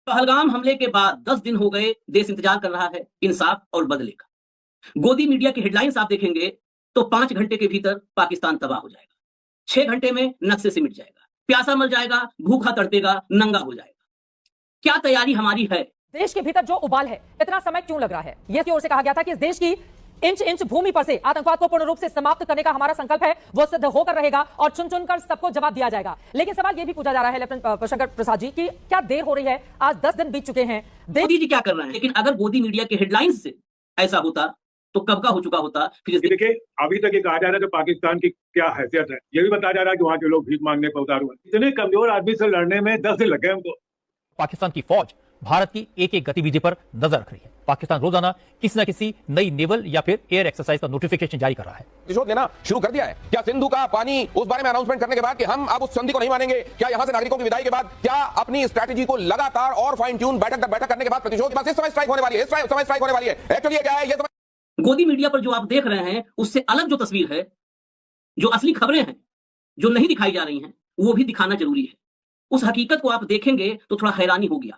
पहलगाम हमले के बाद 10 दिन हो गए, देश इंतजार कर रहा है इंसाफ और बदले का। गोदी मीडिया की हेडलाइंस आप देखेंगे तो 5 घंटे के भीतर पाकिस्तान तबाह हो जाएगा, 6 घंटे में नक्शे से मिट जाएगा, प्यासा मर जाएगा, भूखा तड़पेगा, नंगा हो जाएगा। क्या तैयारी हमारी है? देश के भीतर जो उबाल है, इतना समय क्यों लग रहा है? ये की ओर से कहा गया था कि इस देश की इंच इंच भूमि पर से आतंकवाद को पूर्ण रूप से समाप्त करने का हमारा संकल्प है, वो सिद्ध होकर रहेगा और चुन चुनकर सबको जवाब दिया जाएगा। लेकिन सवाल ये भी पूछा जा रहा है लेफ्टिनेंट शंकर प्रसाद जी कि क्या देर हो रही है? आज 10 दिन बीत चुके हैं, मोदी जी क्या कर रहे हैं? लेकिन अगर गोदी मीडिया के हेडलाइंस से ऐसा होता तो कब का हो चुका होता। फिर देखिए, अभी तक ये कहा जा रहा है कि पाकिस्तान की क्या हैसियत है, ये भी बताया जा रहा है कि वहाँ के लोग भीख मांगने पर उतारू हैं। इतने कमजोर आदमी से लड़ने में 10 दिन लग गए हमको। पाकिस्तान की फौज भारत की एक एक गतिविधि पर नजर रख रही है। पाकिस्तान रोजाना किसी न किसी नई नेवल या फिर एयर एक्सरसाइज का नोटिफिकेशन जारी कर रहा है। प्रतिशोध लेना शुरू कर दिया है। क्या सिंधु का पानी उस बारे में अनाउंसमेंट करने के बाद कि हम अब उस संधि को नहीं मानेंगे, क्या यहां से नागरिकों की विदाई के बाद क्या अपनी स्ट्रैटेजी को लगातार और फाइन ट्यून बैठक करने के बाद प्रतिशोध के बाद इस समय स्ट्राइक होने वाली है, इस समय स्ट्राइक होने वाली है। एक्चुअली क्या है, ये गोदी मीडिया पर जो आप देख रहे हैं उससे अलग जो तस्वीर है, जो असली खबरें हैं जो नहीं दिखाई जा रही हैं, वो भी दिखाना जरूरी है। उस हकीकत को आप देखेंगे तो थोड़ा हैरानी होगी।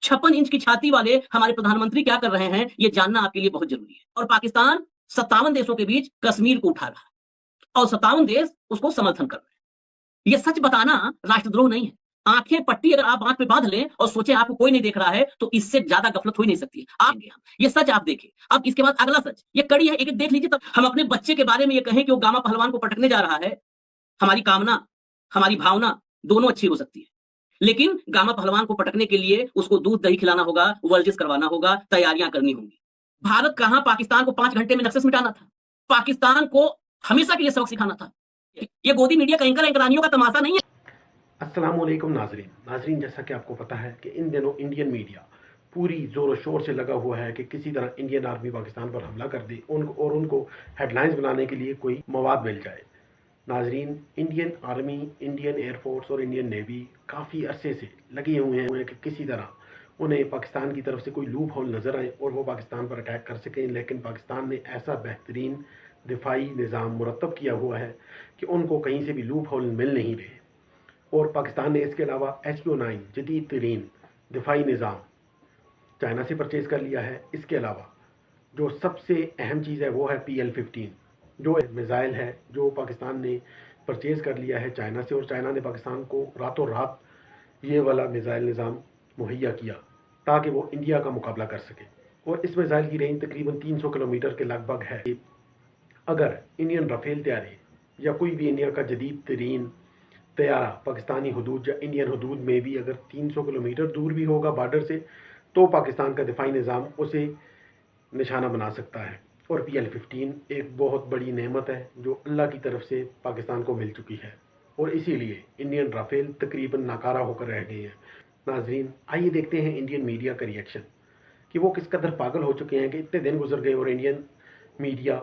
56 इंच की छाती वाले हमारे प्रधानमंत्री क्या कर रहे हैं, ये जानना आपके लिए बहुत जरूरी है। और पाकिस्तान 57 देशों के बीच कश्मीर को उठा रहा है और 57 देश उसको समर्थन कर रहे हैं। ये सच बताना राष्ट्रद्रोह नहीं है। आंखें पट्टी अगर आप आंख पे बांध लें और सोचे आपको कोई नहीं देख रहा है तो इससे ज्यादा गफलत हो ही नहीं सकती। आप ये सच आप देखें। अब इसके बाद अगला सच, ये कड़ी है, एक एक देख लीजिए। तब हम अपने बच्चे के बारे में ये कहें कि वो गामा पहलवान को पटकने जा रहा है, हमारी कामना हमारी भावना दोनों अच्छी हो सकती है, लेकिन गामा पहलवान को पटकने के लिए उसको दूध दही खिलाना होगा, वर्जिश करवाना होगा, तैयारियां करनी होंगी। भारत कहां पाकिस्तान को 5 घंटे में नक्शे से मिटाना था, पाकिस्तान को हमेशा के लिए सबक सिखाना था। ये गोदी मीडिया का एंकर एंकरानियों का तमाशा नहीं है। अस्सलाम वालेकुम नाजरीन, जैसा कि आपको पता है कि इन दिनों इंडियन मीडिया पूरी जोर शोर से लगा हुआ है कि किसी तरह इंडियन आर्मी पाकिस्तान पर हमला कर दे उनको हेडलाइंस बनाने के लिए कोई मवाद मिल जाए। नाजरीन, इंडियन आर्मी, इंडियन एयरफोर्स और इंडियन नेवी काफ़ी अरसे से लगे हुए हैं कि किसी तरह उन्हें पाकिस्तान की तरफ से कोई लूप होल नज़र आए और वो पाकिस्तान पर अटैक कर सकें। लेकिन पाकिस्तान ने ऐसा बेहतरीन दिफाई निज़ाम मुरतब किया हुआ है कि उनको कहीं से भी लूप होल मिल नहीं रहे। और पाकिस्तान ने इसके अलावा HQ-9 जदीद तरीन दिफाई निज़ाम चाइना से परचेज़ कर लिया है। इसके अलावा जो सबसे अहम चीज़ है वो है PL-15 जो मिज़ाइल है, जो पाकिस्तान ने परचेज़ कर लिया है चाइना से, और चाइना ने पाकिस्तान को रातों रात ये वाला मिज़ाइल निज़ाम मुहैया किया ताकि वो इंडिया का मुकाबला कर सके। और इस मिज़ाइल की रेंज तकरीबन 300 किलोमीटर के लगभग है। अगर इंडियन राफेल तैयारे या कोई भी इंडिया का जदीद तरीन तैयारा पाकिस्तानी हदूद या इंडियन हदूद में भी अगर 300 किलोमीटर दूर भी होगा बॉर्डर से, तो पाकिस्तान का दिफाई निज़ाम उसे निशाना बना सकता है। और PL-15 एक बहुत बड़ी नेमत है जो अल्लाह की तरफ से पाकिस्तान को मिल चुकी है, और इसीलिए इंडियन राफेल तकरीबन नाकारा होकर रह गए हैं। नाजरीन, आइए देखते हैं इंडियन मीडिया का रिएक्शन कि वो किस कदर पागल हो चुके हैं कि इतने दिन गुजर गए और इंडियन मीडिया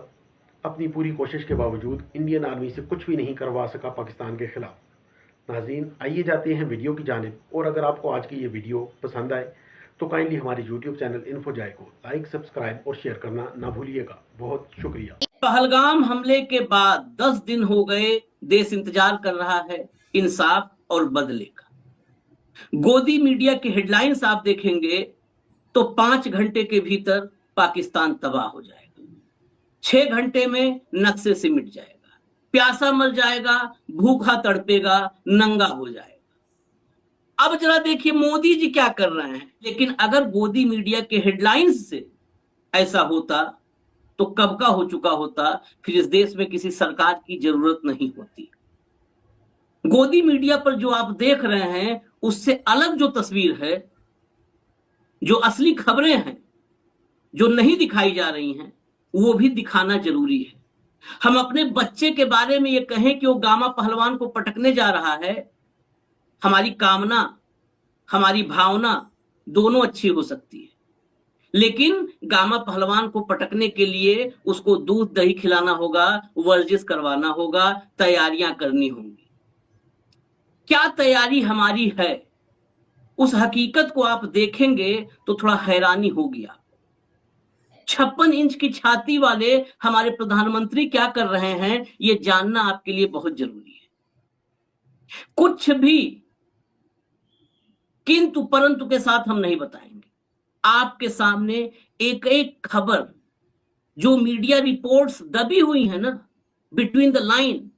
अपनी पूरी कोशिश के बावजूद इंडियन आर्मी से कुछ भी नहीं करवा सका पाकिस्तान के खिलाफ। नाज़रीन, आइए जाते हैं वीडियो की जानिब, और अगर आपको आज की ये वीडियो पसंद आए तो काइंडली हमारे YouTube चैनल इन्फोजाय को लाइक, सब्सक्राइब और शेयर करना ना भूलिएगा। बहुत शुक्रिया। पहलगाम हमले के बाद 10 दिन हो गए, देश इंतजार कर रहा है इंसाफ और बदले का। गोदी मीडिया की हेडलाइंस आप देखेंगे तो 5 घंटे के भीतर पाकिस्तान तबाह हो जाएगा, 6 घंटे में नक्शे से मिट जाएगा, प्यासा मर जाएगा, भूखा तड़पेगा, नंगा हो जाएगा। अब जरा देखिए मोदी जी क्या कर रहे हैं। लेकिन अगर गोदी मीडिया के हेडलाइंस से ऐसा होता तो कब का हो चुका होता, फिर इस देश में किसी सरकार की जरूरत नहीं होती। गोदी मीडिया पर जो आप देख रहे हैं उससे अलग जो तस्वीर है, जो असली खबरें हैं जो नहीं दिखाई जा रही हैं, वो भी दिखाना जरूरी है। हम अपने बच्चे के बारे में ये कहें कि वो गामा पहलवान को पटकने जा रहा है, हमारी कामना हमारी भावना दोनों अच्छी हो सकती है, लेकिन गामा पहलवान को पटकने के लिए उसको दूध दही खिलाना होगा, वर्जिश करवाना होगा, तैयारियां करनी होंगी। क्या तैयारी हमारी है? उस हकीकत को आप देखेंगे तो थोड़ा हैरानी होगी। 56 इंच की छाती वाले हमारे प्रधानमंत्री क्या कर रहे हैं, ये जानना आपके लिए बहुत जरूरी है। कुछ भी किंतु परंतु के साथ हम नहीं बताएंगे। आपके सामने एक एक खबर जो मीडिया रिपोर्ट्स दबी हुई है ना, बिटवीन द लाइन,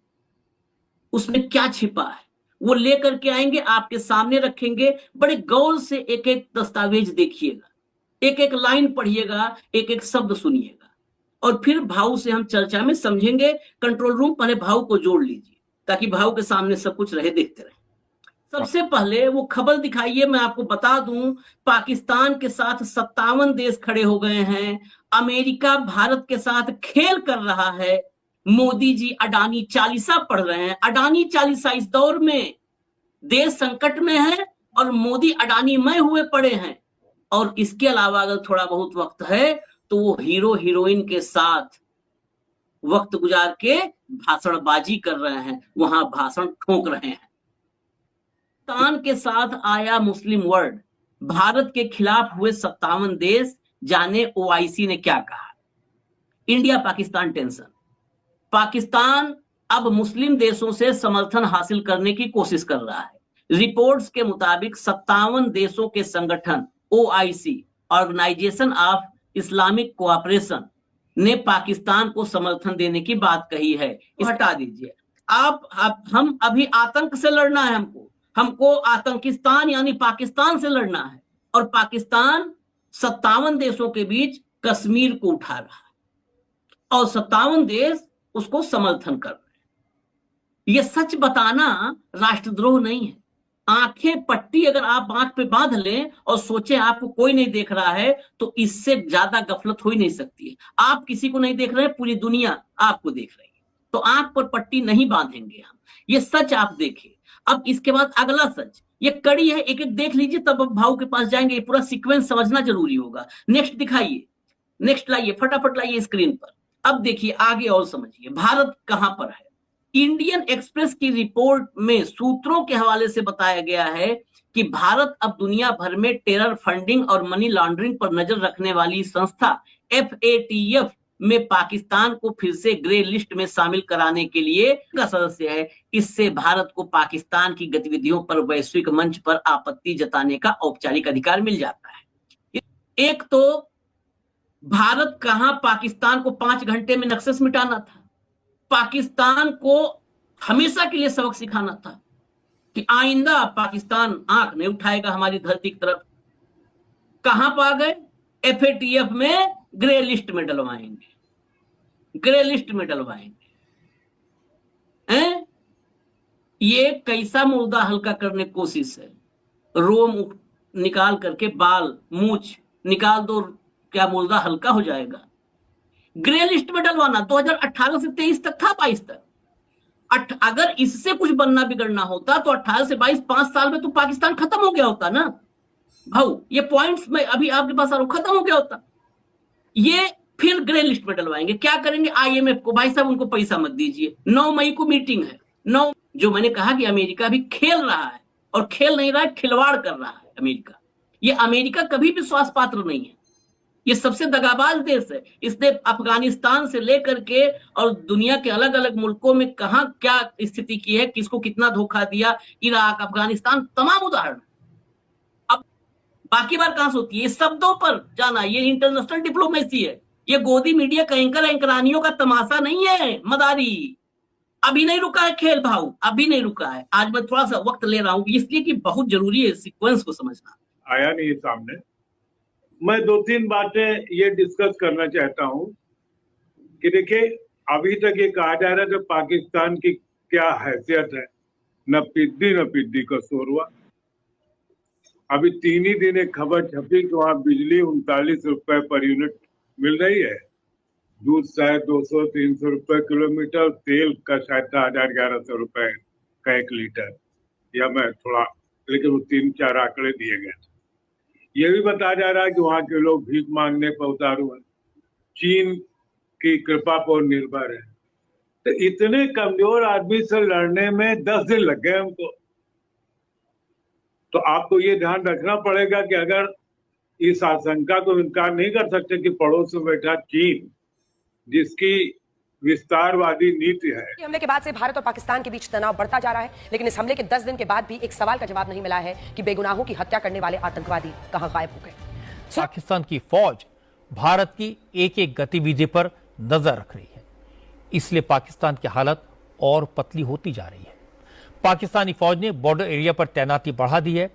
उसमें क्या छिपा है वो लेकर के आएंगे, आपके सामने रखेंगे। बड़े गौर से एक एक दस्तावेज देखिएगा, एक एक लाइन पढ़िएगा, एक एक शब्द सुनिएगा, और फिर भाव से हम चर्चा में समझेंगे। कंट्रोल रूम पहले भाव को जोड़ लीजिए ताकि भाव के सामने सब कुछ रहे, देखते रहे। सबसे पहले वो खबर दिखाइए। मैं आपको बता दूं, पाकिस्तान के साथ 57 देश खड़े हो गए हैं। अमेरिका भारत के साथ खेल कर रहा है। मोदी जी अडानी चालीसा पढ़ रहे हैं। अडानी चालीसा इस दौर में देश संकट में है और मोदी अडानी मय हुए पड़े हैं। और इसके अलावा अगर थोड़ा बहुत वक्त है तो वो हीरो हीरोइन के साथ वक्त गुजार के भाषणबाजी कर रहे हैं, वहां भाषण ठोक रहे हैं। पाकिस्तान के साथ आया मुस्लिम वर्ल्ड, भारत के खिलाफ हुए 57 देश, जाने ओआईसी ने क्या कहा। India Pakistan tension. पाकिस्तान अब मुस्लिम देशों से समर्थन हासिल करने की कोशिश कर रहा है। रिपोर्ट्स के मुताबिक 57 देशों के संगठन OIC, Organisation of Islamic Cooperation, ने पाकिस्तान को समर्थन देने की बात कही है। हटा दीजिए आप हम अभी आतंक से लड़ना है, हमको आतंकिस्तान यानी पाकिस्तान से लड़ना है। और पाकिस्तान 57 देशों के बीच कश्मीर को उठा रहा है और 57 देश उसको समर्थन कर रहे हैं। यह सच बताना राष्ट्रद्रोह नहीं है। आंखें पट्टी अगर आप आंख पे बांध लें और सोचे आपको कोई नहीं देख रहा है, तो इससे ज्यादा गफलत हो ही नहीं सकती है। आप किसी को नहीं देख रहे हैं, पूरी दुनिया आपको देख रही है, तो आंख पर पट्टी नहीं बांधेंगे हम। ये सच आप देखिए। अब इसके बाद अगला सच, ये कड़ी है, एक एक देख लीजिए तब भाव के पास जाएंगे। ये पूरा सीक्वेंस समझना जरूरी होगा। नेक्स्ट दिखाइए, नेक्स्ट लाइए, फटाफट लाइए स्क्रीन पर। अब देखिए आगे और समझिए भारत कहां पर है। इंडियन एक्सप्रेस की रिपोर्ट में सूत्रों के हवाले से बताया गया है कि भारत अब दुनिया भर में टेरर फंडिंग और मनी लॉन्ड्रिंग पर नजर रखने वाली संस्था FATF में पाकिस्तान को फिर से ग्रे लिस्ट में शामिल कराने के लिए का सदस्य है। इससे भारत को पाकिस्तान की गतिविधियों पर वैश्विक मंच पर आपत्ति जताने का औपचारिक अधिकार मिल जाता है। एक तो भारत कहां पाकिस्तान को 5 घंटे में नक्शे से मिटाना था, पाकिस्तान को हमेशा के लिए सबक सिखाना था कि आइंदा पाकिस्तान आंख नहीं उठाएगा हमारी धरती की तरफ। कहां पा गए? FATF में ग्रे लिस्ट में डलवाएंगे, ग्रे लिस्ट में डलवाएंगे। ये कैसा मुर्दा हल्का करने की कोशिश है। रोम निकाल करके बाल मूछ निकाल दो, क्या मुर्दा हल्का हो जाएगा? ग्रे लिस्ट में डलवाना 2018 से 23 तक था, 22 तक। अगर इससे कुछ बनना बिगड़ना होता तो 18 से 22 5 साल में तो पाकिस्तान खत्म हो गया होता ना भाऊ। ये पॉइंट्स में अभी आपके पास खत्म हो गया होता। ये फिर ग्रे लिस्ट में डलवाएंगे। क्या करेंगे? IMF को, भाई साहब उनको पैसा मत दीजिए। 9 मई को मीटिंग है। 9 जो मैंने कहा कि अमेरिका भी खेल रहा है, और खेल नहीं रहा है, खिलवाड़ कर रहा है अमेरिका। ये अमेरिका कभी विश्वास पात्र नहीं है। ये सबसे दगाबाज देश है। इसने अफगानिस्तान से लेकर के और दुनिया के अलग अलग मुल्कों में कहां क्या स्थिति की है, किसको कितना धोखा दिया, इराक, अफगानिस्तान, तमाम उदाहरण। अब बाकी बार कहां से होती है? इस शब्दों पर जाना, ये इंटरनेशनल डिप्लोमेसी है। ये गोदी मीडिया का एंकरानियों का तमाशा नहीं है मदारी। अभी नहीं रुका है खेल भाव, अभी नहीं रुका है। आज मैं थोड़ा सा वक्त ले रहा हूं इसलिए कि बहुत जरूरी है सीक्वेंस को समझना। आया नहीं है सामने। मैं 2-3 बातें ये डिस्कस करना चाहता हूं कि देखिए, अभी तक ये कहा जा रहा है कि पाकिस्तान की क्या हैसियत है, न पिद्दी का शोर हुआ। अभी 3 ही दिन एक खबर छपी कि वहां बिजली 39 रुपए पर यूनिट मिल रही है, दूध शायद 200-300 रुपए किलोमीटर, तेल का शायद 1000-1100 रुपए का 1 लीटर, या मैं थोड़ा, लेकिन वो 3-4 आंकड़े दिए गए। ये भी बताया जा रहा है कि वहां के लोग भीख मांगने पर उतारू हैं, चीन की कृपा पर निर्भर है। तो इतने कमजोर आदमी से लड़ने में 10 दिन लग गए हमको। तो आपको ये ध्यान रखना पड़ेगा कि अगर इस आशंका को इनकार नहीं कर सकते कि पड़ोस में बैठा चीन, जिसकी विस्तारवादी नीति है। हमले के बाद से भारत और पाकिस्तान के बीच तनाव बढ़ता जा रहा है, लेकिन इस हमले के 10 दिन के बाद भी एक सवाल का जवाब नहीं मिला है कि बेगुनाहों की हत्या करने वाले आतंकवादी कहां गायब हो गए। पाकिस्तान की फौज भारत की एक एक गतिविधि पर नजर रख रही है, इसलिए पाकिस्तान की हालत और पतली होती जा रही है। पाकिस्तानी फौज ने बॉर्डर एरिया पर तैनाती बढ़ा दी है।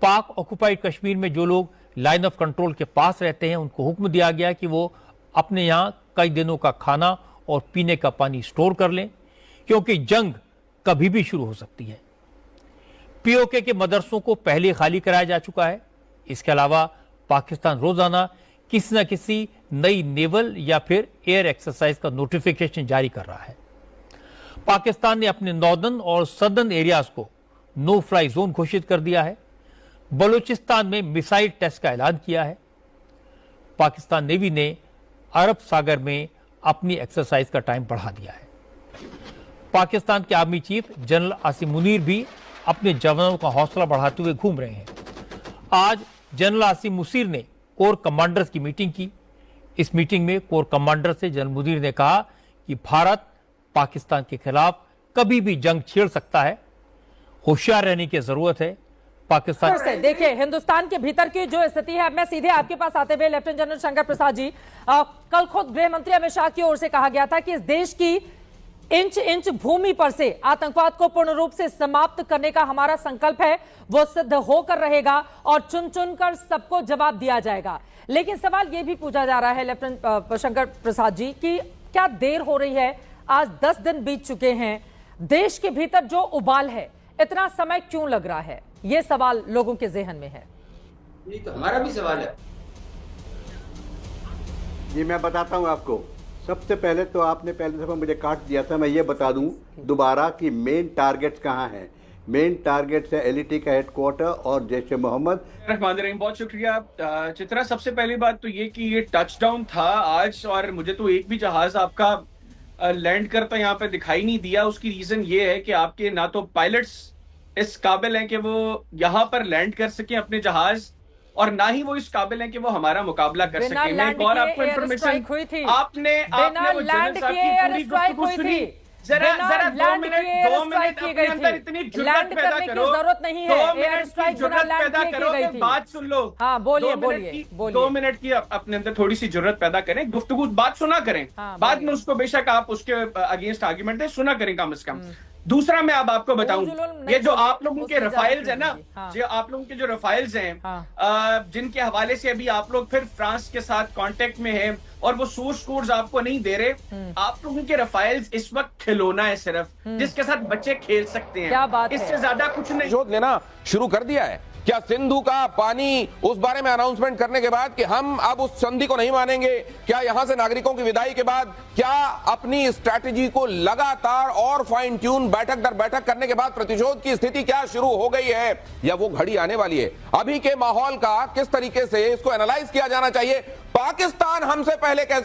पाक ऑक्युपाइड कश्मीर में जो लोग लाइन ऑफ कंट्रोल के पास रहते हैं उनको हुक्म दिया गया कि वो अपने यहां कई दिनों का खाना और पीने का पानी स्टोर कर लें, क्योंकि जंग कभी भी शुरू हो सकती है। पीओके के मदरसों को पहले खाली कराया जा चुका है। इसके अलावा पाकिस्तान रोजाना किसी न किसी नई नेवल या फिर एयर एक्सरसाइज का नोटिफिकेशन जारी कर रहा है। पाकिस्तान ने अपने नॉर्दर्न और सदर्न एरियाज को नो फ्लाई जोन घोषित कर दिया है। बलूचिस्तान में मिसाइल टेस्ट का ऐलान किया है। पाकिस्तान नेवी ने अरब सागर में अपनी एक्सरसाइज का टाइम बढ़ा दिया है। पाकिस्तान के army chief general Asim Munir भी अपने जवानों का हौसला बढ़ाते हुए घूम रहे हैं। आज जनरल आसिम मुनीर ने कोर कमांडर्स की मीटिंग की। इस मीटिंग में कोर कमांडर से जनरल मुनीर ने कहा कि भारत पाकिस्तान के खिलाफ कभी भी जंग छेड़ सकता है, होशियार रहने की जरूरत है। पाकिस्तान से देखिए हिंदुस्तान के भीतर की जो स्थिति है, मैं सीधे आपके पास आते हुए लेफ्टिनेंट जनरल शंकर प्रसाद जी, कल खुद गृह मंत्री अमित शाह की ओर से कहा गया था कि इस देश की इंच इंच भूमि पर से आतंकवाद को पूर्ण रूप से समाप्त करने का हमारा संकल्प है, वो सिद्ध होकर रहेगा और चुन चुन कर सबको जवाब दिया जाएगा। लेकिन सवाल यह भी पूछा जा रहा है लेफ्टिनेंट शंकर प्रसाद जी कि क्या देर हो रही है? आज 10 दिन बीत चुके हैं, देश के भीतर जो उबाल है इतना समय क्यों लग रहा है? यह सवाल लोगों के जेहन में है। ये तो हमारा भी सवाल है। जी मैं बताता हूं आपको। सबसे पहले तो आपने पहले दफा मुझे काट दिया था, मैं ये बता दूं दोबारा कि मेन टारगेट्स कहां हैं। मेन टारगेट्स है एलईटी का हेडक्वार्टर और जैश-ए मोहम्मद। बहुत शुक्रिया चित्रा। सबसे पहली बात तो ये कि ये टचडाउन था आज, और मुझे तो एक भी जहाज आपका लैंड करता यहाँ पे दिखाई नहीं दिया। उसकी रीजन ये है कि आपके ना तो पायलट्स इस काबिल हैं कि वो यहाँ पर लैंड कर सकें अपने जहाज, और ना ही वो इस काबिल हैं कि वो हमारा मुकाबला कर सकें। मैं एक और आपको इन्फॉर्मेशन, आपने वो जनरल साहब की पूरी गुफ्तगू सुनी। जरा 2 मिनट अपने अंदर इतनी जुर्रत पैदा करो, जरूरत नहीं है, 2 मिनट की जुर्रत पैदा करो कि बात सुन लो। हाँ बोलिए 2 मिनट की अपने अंदर थोड़ी सी जुर्रत पैदा करें, गुफ्तगू बात सुना करें। बाद में उसको बेशक आप उसके अगेंस्ट आर्ग्यूमेंट है, सुना करें कम से कम। दूसरा मैं अब आपको बताऊं, ये जो आप लोगों के रफाइल्स है ना, जो आप लोगों के जो रफाइल्स हैं, जिनके हवाले से अभी आप लोग फिर फ्रांस के साथ कांटेक्ट में हैं और वो सोर्स कोड्स आपको नहीं दे रहे, आप लोगों के रफाइल्स इस वक्त खिलौना है सिर्फ, जिसके साथ बच्चे खेल सकते हैं। क्या बात इससे ज्यादा कुछ नहीं। शोध लेना शुरू कर दिया है। क्या सिंधु का पानी, उस बारे में अनाउंसमेंट करने के बाद कि हम अब उस संधि को नहीं मानेंगे, क्या यहां से नागरिकों की विदाई के बाद, क्या अपनी स्ट्रैटेजी को लगातार और फाइन ट्यून बैठक दर बैठक करने के बाद प्रतिशोध की स्थिति क्या शुरू हो गई है, या वो घड़ी आने वाली है? अभी के माहौल का किस तरीके से इसको एनालाइज किया जाना चाहिए? पाकिस्तान हमसे पहले कैसे